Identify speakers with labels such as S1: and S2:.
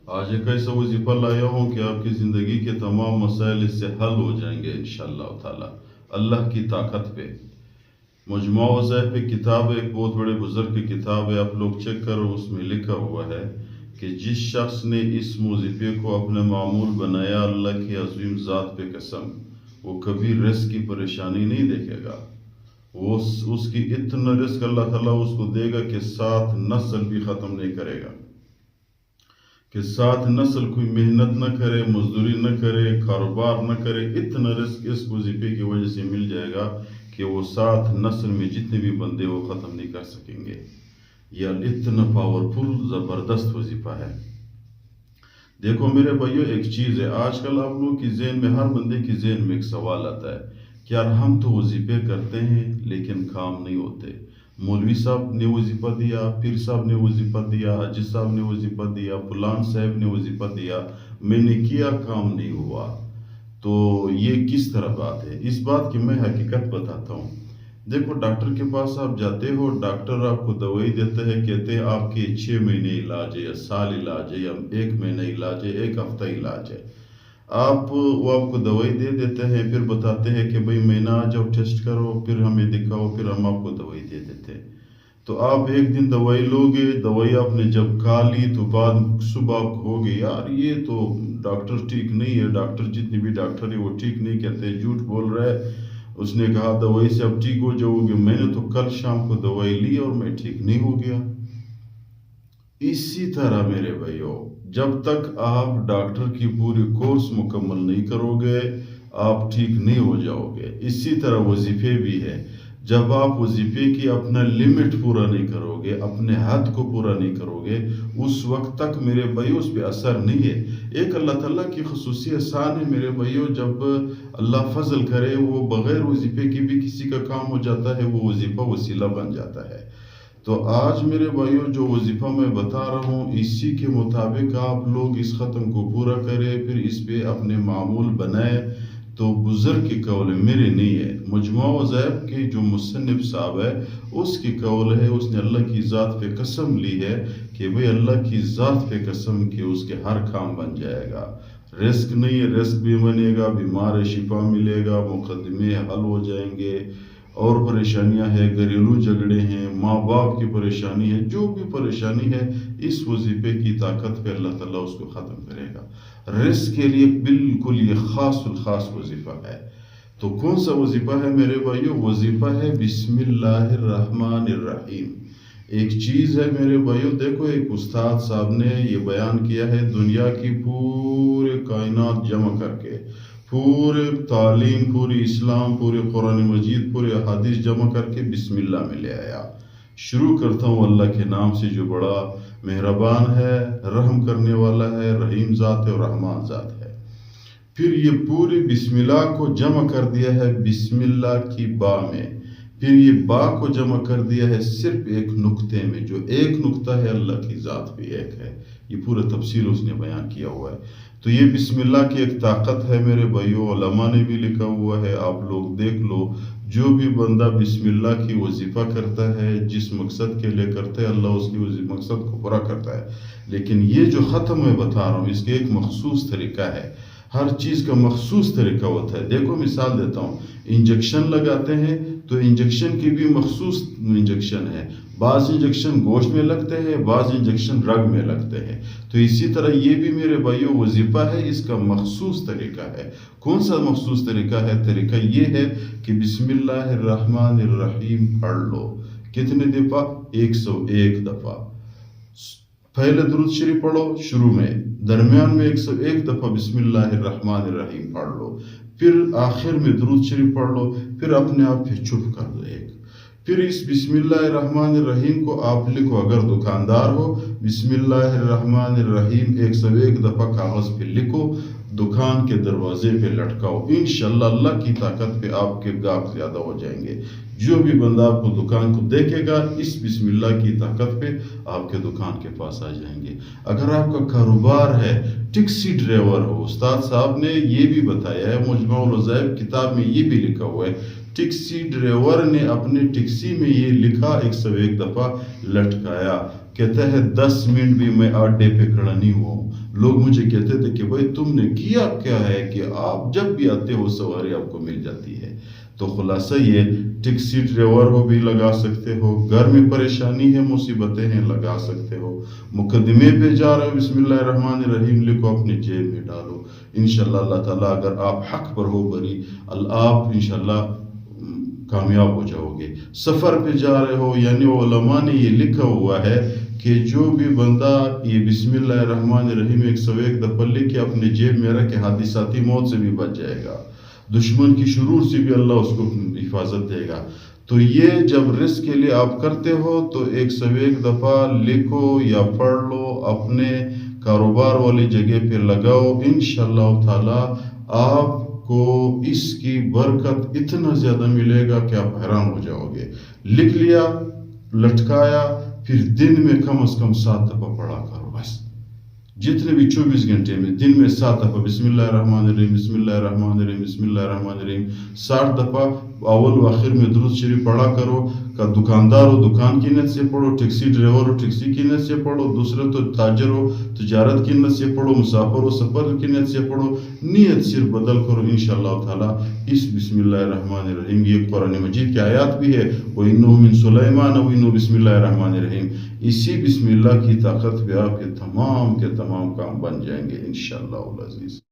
S1: آج ایک ایسا وظیفہ لایا ہوں کہ آپ کی زندگی کے تمام مسائل اس سے حل ہو جائیں گے انشاءاللہ تعالی، اللہ کی طاقت پہ۔ مجموعہ وظائف پہ کتاب ہے، ایک بہت بڑے بزرگ کی کتاب ہے، آپ لوگ چیک کرو، اس میں لکھا ہوا ہے کہ جس شخص نے اس وظیفے کو اپنے معمول بنایا، اللہ کی عظیم ذات پہ قسم، وہ کبھی رزق کی پریشانی نہیں دیکھے گا۔ وہ اس کی اتنا رزق اللہ تعالیٰ اس کو دے گا کہ 7 نسل بھی ختم نہیں کرے گا، کہ 7 نسل کوئی محنت نہ کرے، مزدوری نہ کرے، کاروبار نہ کرے، اتنا رزق اس وظیفے کی وجہ سے مل جائے گا کہ وہ 7 نسل میں جتنے بھی بندے وہ ختم نہیں کر سکیں گے۔ یہ اتنا پاورفل زبردست وظیفہ ہے۔ دیکھو میرے بھائیو، ایک چیز ہے، آج کل آپ لوگ کی ذہن میں، ہر بندے کی ذہن میں ایک سوال آتا ہے کہ یار ہم تو وظیفے کرتے ہیں لیکن کام نہیں ہوتے۔ مولوی صاحب نے وظیفہ دیا، پیر صاحب نے وظیفہ دیا، حاجی صاحب نے وظیفہ دیا، فلان صاحب نے وظیفہ دیا، میں نے کیا، کام نہیں ہوا۔ تو یہ کس طرح بات ہے؟ اس بات کی میں حقیقت بتاتا ہوں۔ دیکھو ڈاکٹر کے پاس آپ جاتے ہو، ڈاکٹر آپ کو دوائی دیتا ہے، کہتے ہیں آپ کے 6 مہینے علاج ہے، یا سال علاج ہے، یا 1 مہینہ علاج ہے، 1 ہفتہ علاج ہے۔ وہ آپ کو دوائی دے دیتے ہیں، پھر بتاتے ہیں کہ بھئی مہینہ آ جاؤ، ٹیسٹ کرو، پھر ہمیں دکھاؤ، پھر ہم آپ کو دوائی دے دیتے ہیں۔ تو آپ ایک دن دوائی لو گے، دوائی آپ نے جب کھا لی تو بعد صبح آپ کہو گے یار یہ تو ڈاکٹر ٹھیک نہیں ہے، ڈاکٹر جتنی بھی ڈاکٹر ہے وہ ٹھیک نہیں کہتے، جھوٹ بول رہا ہے، اس نے کہا دوائی سے اب ٹھیک ہو جاؤ گے، میں نے تو کل شام کو دوائی لی اور میں ٹھیک نہیں ہو گیا۔ اسی طرح میرے بھائیو، جب تک آپ ڈاکٹر کی پوری کورس مکمل نہیں کرو گے آپ ٹھیک نہیں ہو جاؤ گے۔ اسی طرح وظیفے بھی ہے، جب آپ وظیفے کی اپنا لیمٹ پورا نہیں کرو گے، اپنے حد کو پورا نہیں کرو گے، اس وقت تک میرے بھائیو اس پہ اثر نہیں ہے۔ ایک اللہ تعالیٰ کی خصوصی احسان ہے میرے بھائیو، جب اللہ فضل کرے وہ بغیر وظیفے کی بھی کسی کا کام ہو جاتا ہے، وہ وظیفہ وسیلہ بن جاتا ہے۔ تو آج میرے بھائیو جو وظیفہ میں بتا رہا ہوں، اسی کے مطابق آپ لوگ اس ختم کو پورا کریں، پھر اس پہ اپنے معمول بنائے۔ تو بزرگ کی قول ہے، میرے نہیں ہے، مجموعہ وظائف کے جو مصنف صاحب ہے اس کی قول ہے، اس نے اللہ کی ذات پہ قسم لی ہے کہ بھئی اللہ کی ذات پہ قسم کہ اس کے ہر کام بن جائے گا۔ رزق نہیں ہے، رزق بھی بنے گا، بیمار شفا ملے گا، مقدمے حل ہو جائیں گے، اور پریشانیاں ہیں، گھریلو جھگڑے ہیں، ماں باپ کی پریشانی ہے، جو بھی پریشانی ہے اس وظیفے کی طاقت پہ اللہ تعالیٰ اس کو ختم کرے گا۔ رزق کے لیے بالکل یہ خاص الخاص وظیفہ ہے۔ تو کون سا وظیفہ ہے میرے بھائیو؟ وظیفہ ہے بسم اللہ الرحمن الرحیم۔ ایک چیز ہے میرے بھائیو، دیکھو ایک استاد صاحب نے یہ بیان کیا ہے، دنیا کی پورے کائنات جمع کر کے، پورے تعلیم، پوری اسلام، پورے قرآن مجید، پورے حدیث جمع کر کے بسم اللہ میں لے آیا۔ شروع کرتا ہوں اللہ کے نام سے جو بڑا مہربان ہے، رحم کرنے والا ہے، رحیم ذات ہے اور رحمان ذات ہے۔ پھر یہ پوری بسم اللہ کو جمع کر دیا ہے بسم اللہ کی با میں، پھر یہ با کو جمع کر دیا ہے صرف ایک نقطے میں، جو ایک نقطہ ہے اللہ کی ذات بھی ایک ہے۔ یہ پورا تفصیل اس نے بیان کیا ہوا ہے۔ تو یہ بسم اللہ کی ایک طاقت ہے میرے بھائیو، علماء نے بھی لکھا ہوا ہے، آپ لوگ دیکھ لو، جو بھی بندہ بسم اللہ کی وظیفہ کرتا ہے، جس مقصد کے لیے کرتا ہے، اللہ اس کی مقصد کو پورا کرتا ہے۔ لیکن یہ جو ختم میں بتا رہا ہوں اس کے ایک مخصوص طریقہ ہے، ہر چیز کا مخصوص طریقہ ہوتا ہے۔ دیکھو مثال دیتا ہوں، انجیکشن لگاتے ہیں تو انجیکشن کی بھی مخصوص انجیکشن ہے، بعض انجیکشن گوشت میں لگتے ہیں، بعض انجیکشن رگ میں لگتے ہیں۔ تو اسی طرح یہ بھی میرے بھائیو وظیفہ ہے، اس کا مخصوص طریقہ ہے۔ کون سا مخصوص طریقہ ہے؟ طریقہ یہ ہے کہ بسم اللہ الرحمن الرحیم پڑھ لو۔ کتنے دفعہ؟ 101 دفعہ۔ پہلے درود شریف پڑھو شروع میں، درمیان میں 101 دفعہ بسم اللہ الرحمن الرحیم پڑھ لو، پھر آخر میں درود شریف پڑھ لو، پھر اپنے آپ پھر چپ کر دو ایک۔ پھر اس بسم اللہ الرحمن الرحیم کو آپ لکھو، اگر دکاندار ہو بسم اللہ الرحمن الرحیم 101 دفعہ کاغذ پہ لکھو، دکان کے دروازے پہ لٹکاؤ، انشاءاللہ اللہ کی طاقت پہ آپ کے گاہک زیادہ ہو جائیں گے۔ جو بھی بندہ آپ کو دکان کو دیکھے گا، اس بسم اللہ کی طاقت پہ آپ کے دکان کے پاس آ جائیں گے۔ اگر آپ کا کاروبار ہے، ٹیکسی ڈرائیور ہو، استاد صاحب نے یہ بھی بتایا ہے، مجموعہ الوظائف کتاب میں یہ بھی لکھا ہوا ہے، ٹیکسی ڈرائیور نے اپنے ٹیکسی میں یہ لکھا 101 دفعہ لٹکایا، کہتا ہے 10 منٹ بھی میں اڈے پہ کھڑا نہیں ہوا ہوں. لوگ مجھے کہتے تھے کہ بھائی تم نے کیا کیا ہے کہ آپ جب بھی آتے ہو سواری آپ کو مل جاتی ہے. تو خلاصہ یہ ٹیکسی ڈرائیور ہو بھی لگا سکتے ہو, گھر میں پریشانی ہے مصیبتیں ہیں لگا سکتے ہو, مقدمے پہ جا رہے ہو بسم اللہ الرحمن الرحیم لکھو اپنے جیب میں ڈالو, انشاءاللہ اللہ تعالیٰ اگر آپ حق پر ہو بری آپ انشاءاللہ کامیاب ہو جاؤ گے. سفر پہ جا رہے ہو یعنی علماء نے یہ لکھا ہوا ہے کہ جو بھی بندہ یہ بسم اللہ الرحمن الرحیم 101 دفعہ لکھ کے اپنے جیب میں رکھ کے حادثاتی موت سے بھی بچ جائے گا, دشمن کی شرور سے بھی اللہ اس کو حفاظت دے گا. تو یہ جب رزق کے لیے آپ کرتے ہو تو 101 دفعہ لکھو یا پڑھ لو, اپنے کاروبار والی جگہ پہ لگاؤ, انشاءاللہ تعالی آپ کو اس کی برکت اتنا زیادہ ملے گا کہ آپ حیران ہو جاؤ گے. لکھ لیا, لٹکایا, پھر دن میں کم از کم 7 دفعہ پڑھا کرو بس. جتنے بھی 24 گھنٹے میں دن میں 7 دفعہ بسم اللہ الرحمن الرحیم بسم اللہ الرحمن الرحیم بسم اللہ الرحمن الرحیم 60 دفعہ اول و آخر میں درود شریف پڑھا کرو. کا دکاندار ہو دکان کی نیت سے پڑھو, ٹیکسی ڈرائیور ہو ٹیکسی کی نیت سے پڑھو, دوسرے تو تاجر ہو تجارت کی نیت سے پڑھو, مسافر ہو سفر کی نیت سے پڑھو. نیت صرف بدل کرو انشاءاللہ تعالی. اس بسم اللہ الرحمن الرحیم یہ قرآن مجید کی آیات بھی ہے, وَإِنَّهُ مِن سُلَيْمَانَ وَإِنَّهُ بسم اللہ الرحمن الرحیم. اسی بسم اللہ کی طاقت پہ آپ کے تمام کام بن جائیں گے انشاءاللہ العزیز.